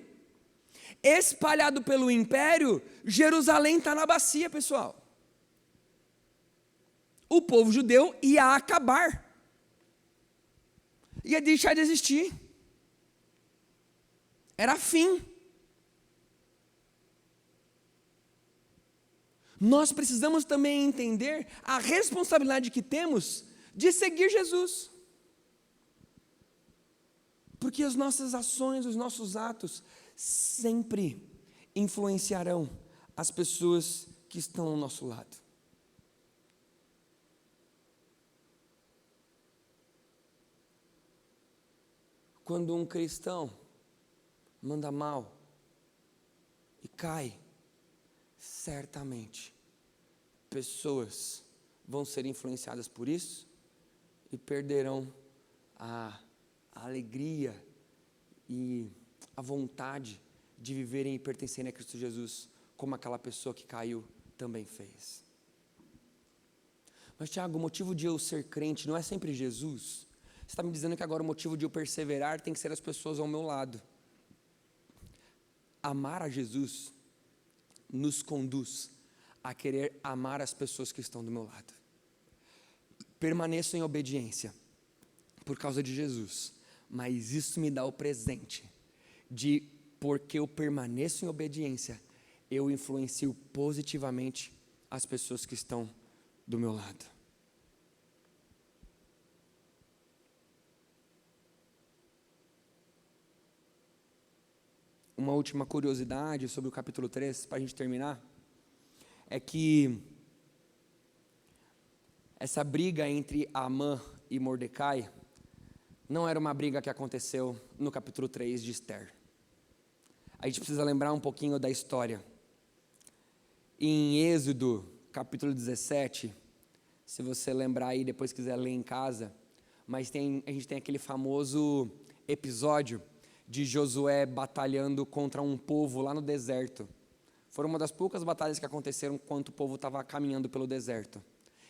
Espalhado pelo império, Jerusalém está na bacia, pessoal. O povo judeu ia acabar. Ia deixar de existir. Era fim. Nós precisamos também entender a responsabilidade que temos de seguir Jesus. Porque as nossas ações, os nossos atos, sempre influenciarão as pessoas que estão ao nosso lado. Quando um cristão manda mal e cai, certamente pessoas vão ser influenciadas por isso e perderão a alegria e a vontade de viverem e pertencerem a Cristo Jesus, como aquela pessoa que caiu também fez. Mas Tiago, o motivo de eu ser crente não é sempre Jesus? Você está me dizendo que agora o motivo de eu perseverar tem que ser as pessoas ao meu lado. Amar a Jesus nos conduz a querer amar as pessoas que estão do meu lado. Permaneço em obediência por causa de Jesus, mas isso me dá o presente de, porque eu permaneço em obediência, eu influencio positivamente as pessoas que estão do meu lado. Uma última curiosidade sobre o capítulo 3, para a gente terminar, é que essa briga entre Amã e Mordecai não era uma briga que aconteceu no capítulo 3 de Esther. A gente precisa lembrar um pouquinho da história. Em Êxodo, capítulo 17, se você lembrar aí, depois quiser ler em casa, mas a gente tem aquele famoso episódio de Josué batalhando contra um povo lá no deserto. Foi uma das poucas batalhas que aconteceram enquanto o povo estava caminhando pelo deserto.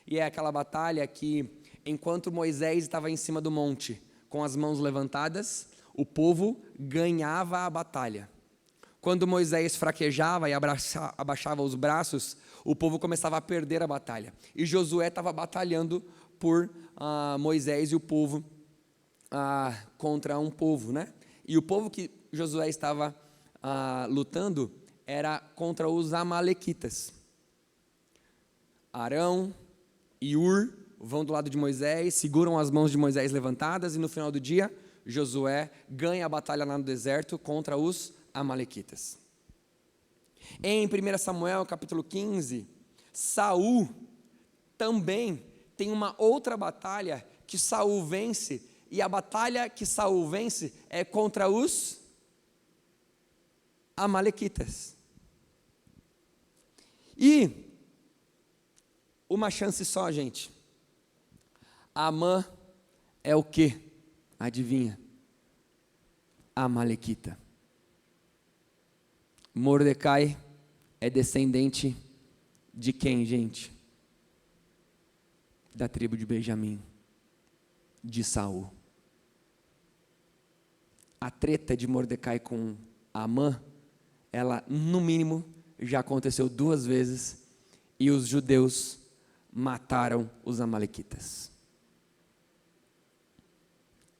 E é aquela batalha que, enquanto Moisés estava em cima do monte, com as mãos levantadas, o povo ganhava a batalha. Quando Moisés fraquejava e abaixava os braços, o povo começava a perder a batalha. E Josué estava batalhando por Moisés e o povo contra um povo, né? E o povo que Josué estava lutando era contra os amalequitas. Arão e Ur vão do lado de Moisés, seguram as mãos de Moisés levantadas, e no final do dia, Josué ganha a batalha lá no deserto contra os amalequitas. Em 1 Samuel capítulo 15, Saul também tem uma outra batalha que Saul vence, e a batalha que Saul vence é contra os amalequitas. E uma chance só, gente. Amã é o quê? Adivinha? Amalequita. Mordecai é descendente de quem, gente? Da tribo de Benjamim, de Saul. A treta de Mordecai com Amã, ela no mínimo já aconteceu 2 vezes, e os judeus mataram os amalequitas.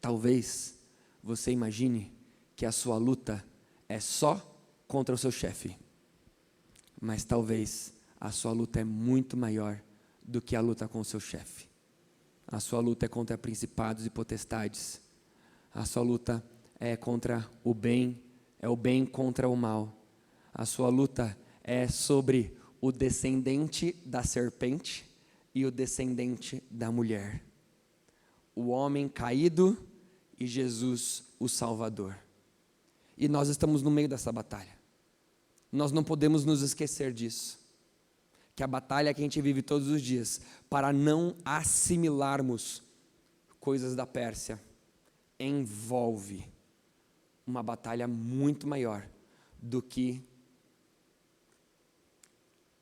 Talvez você imagine que a sua luta é só contra o seu chefe, mas talvez a sua luta é muito maior do que a luta com o seu chefe. A sua luta é contra principados e potestades. A sua luta é contra o bem, é o bem contra o mal. A sua luta é sobre o descendente da serpente e o descendente da mulher. O homem caído e Jesus, o Salvador. E nós estamos no meio dessa batalha. Nós não podemos nos esquecer disso. Que a batalha que a gente vive todos os dias, para não assimilarmos coisas da Pérsia, envolve uma batalha muito maior do que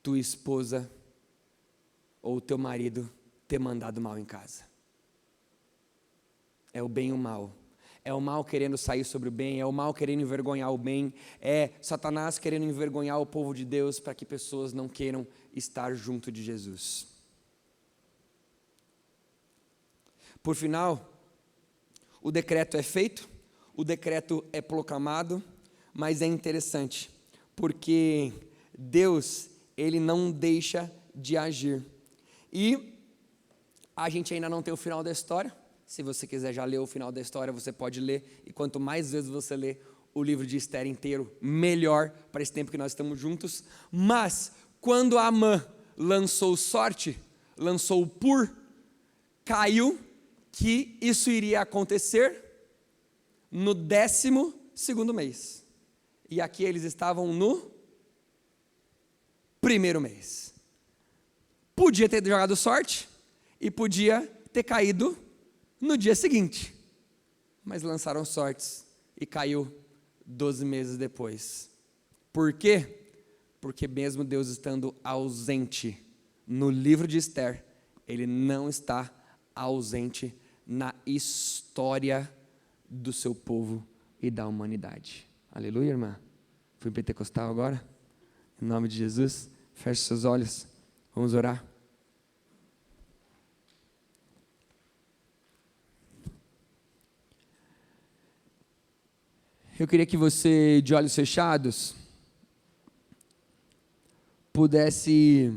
tua esposa ou teu marido ter mandado mal em casa. É o bem e o mal. É o mal querendo sair sobre o bem, é o mal querendo envergonhar o bem, é Satanás querendo envergonhar o povo de Deus para que pessoas não queiram estar junto de Jesus. Por final, o decreto é feito, o decreto é proclamado, mas é interessante, porque Deus, Ele não deixa de agir. E a gente ainda não tem o final da história. Se você quiser já ler o final da história, você pode ler. E quanto mais vezes você ler o livro de Esther inteiro, melhor para esse tempo que nós estamos juntos. Mas, quando Amã lançou sorte, lançou Pur, caiu que isso iria acontecer no 12º mês. E aqui eles estavam no 1º mês. Podia ter jogado sorte e podia ter caído no dia seguinte. Mas lançaram sortes e caiu 12 meses depois. Por quê? Porque mesmo Deus estando ausente no livro de Esther, Ele não está ausente na história do seu povo e da humanidade. Aleluia, irmã? Fui pentecostal agora? Em nome de Jesus, feche seus olhos, vamos orar. Eu queria que você, de olhos fechados, pudesse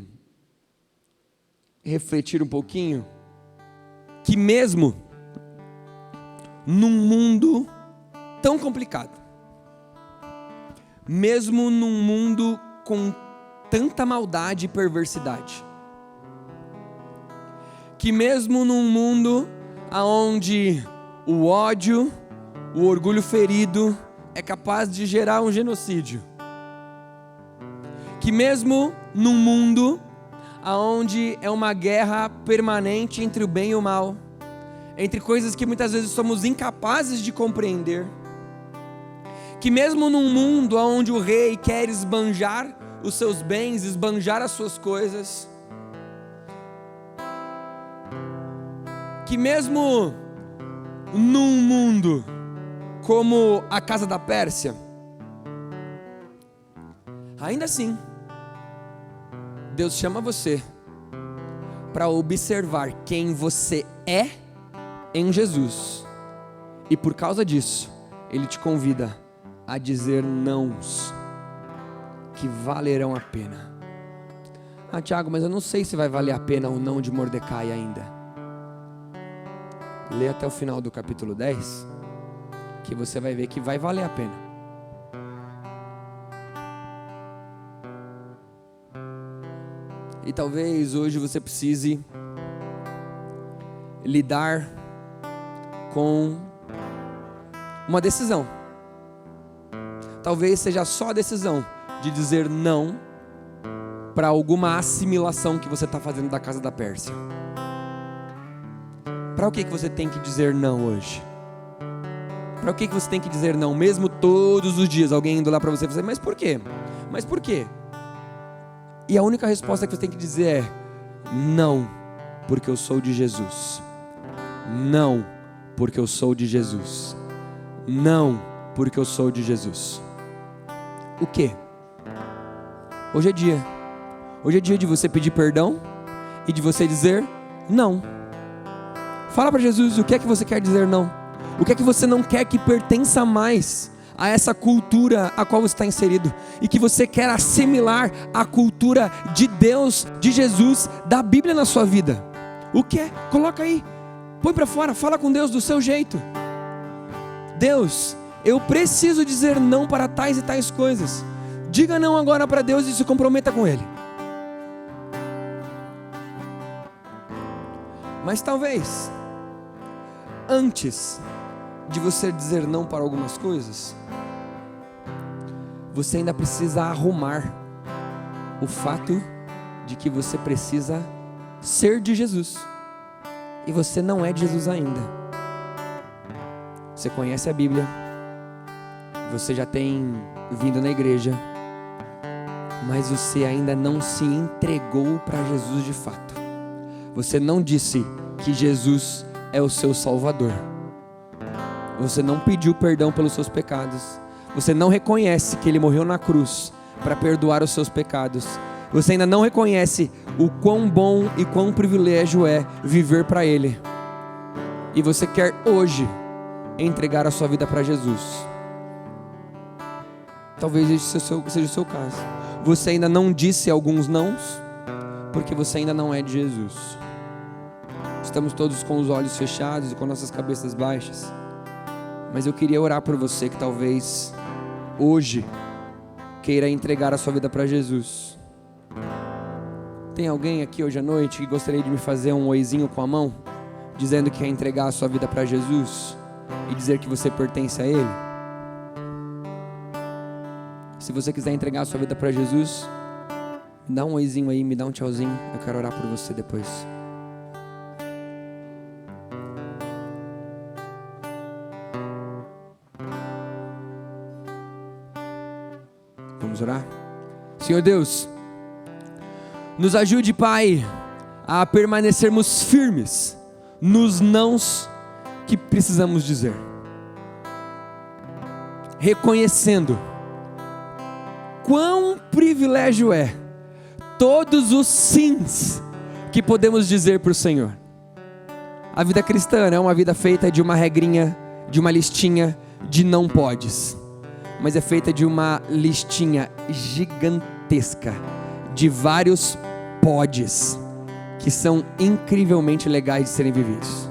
refletir um pouquinho, que mesmo num mundo tão complicado, mesmo num mundo com tanta maldade e perversidade, que mesmo num mundo onde o ódio, o orgulho ferido é capaz de gerar um genocídio, que mesmo num mundo onde é uma guerra permanente entre o bem e o mal, entre coisas que muitas vezes somos incapazes de compreender, que mesmo num mundo onde o rei quer esbanjar os seus bens, esbanjar as suas coisas, que mesmo num mundo como a casa da Pérsia, ainda assim, Deus chama você para observar quem você é em Jesus, e por causa disso, Ele te convida a dizer nãos que valerão a pena. Ah, Tiago, mas eu não sei se vai valer a pena o não de Mordecai ainda. Lê até o final do capítulo 10, que você vai ver que vai valer a pena. E talvez hoje você precise lidar com uma decisão. Talvez seja só a decisão de dizer não para alguma assimilação que você está fazendo da casa da Pérsia. Para o que você tem que dizer não hoje? Para o que você tem que dizer não? Mesmo todos os dias alguém indo lá para você e dizer, mas por quê? Mas por quê? E a única resposta que você tem que dizer é, não, porque eu sou de Jesus. Não, porque eu sou de Jesus. Não, porque eu sou de Jesus. O quê? Hoje é dia. Hoje é dia de você pedir perdão e de você dizer não. Fala para Jesus o que é que você quer dizer não. O que é que você não quer que pertença mais a essa cultura a qual você está inserido, e que você quer assimilar a cultura de Deus, de Jesus, da Bíblia na sua vida. O que é? Coloca aí, põe para fora, fala com Deus do seu jeito. Deus, eu preciso dizer não para tais e tais coisas. Diga não agora para Deus e se comprometa com Ele. Mas talvez, antes de você dizer não para algumas coisas, você ainda precisa arrumar o fato de que você precisa ser de Jesus, e você não é de Jesus ainda. Você conhece a Bíblia, você já tem vindo na igreja, mas você ainda não se entregou para Jesus de fato. Você não disse que Jesus é o seu Salvador. Você não pediu perdão pelos seus pecados. Você não reconhece que Ele morreu na cruz para perdoar os seus pecados. Você ainda não reconhece o quão bom e quão privilégio é viver para Ele. E você quer hoje entregar a sua vida para Jesus. Talvez esse seja o seu caso. Você ainda não disse alguns nãos, porque você ainda não é de Jesus. Estamos todos com os olhos fechados e com nossas cabeças baixas. Mas eu queria orar por você que talvez hoje queira entregar a sua vida para Jesus. Tem alguém aqui hoje à noite que gostaria de me fazer um oizinho com a mão, dizendo que quer entregar a sua vida para Jesus e dizer que você pertence a Ele? Se você quiser entregar a sua vida para Jesus, Me dá um oizinho aí, me dá um tchauzinho. Eu quero orar por você depois. Vamos orar? Senhor Deus, nos ajude, Pai, a permanecermos firmes nos nãos que precisamos dizer, reconhecendo quão privilégio é todos os sims que podemos dizer para o Senhor. A vida cristã não é uma vida feita de uma regrinha, de uma listinha de não podes, mas é feita de uma listinha gigantesca de vários podes que são incrivelmente legais de serem vividos.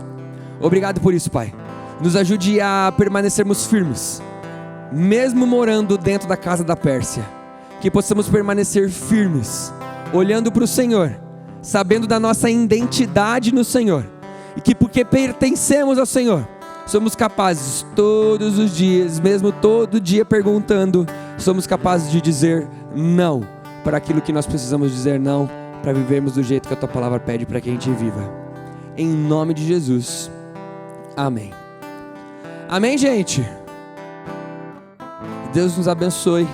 Obrigado por isso, Pai. Nos ajude a permanecermos firmes, mesmo morando dentro da casa da Pérsia. Que possamos permanecer firmes, olhando para o Senhor, sabendo da nossa identidade no Senhor, e que porque pertencemos ao Senhor, somos capazes todos os dias, mesmo todo dia perguntando, somos capazes de dizer não para aquilo que nós precisamos dizer não, para vivermos do jeito que a Tua Palavra pede para que a gente viva. Em nome de Jesus, amém. Amém, gente? Deus nos abençoe.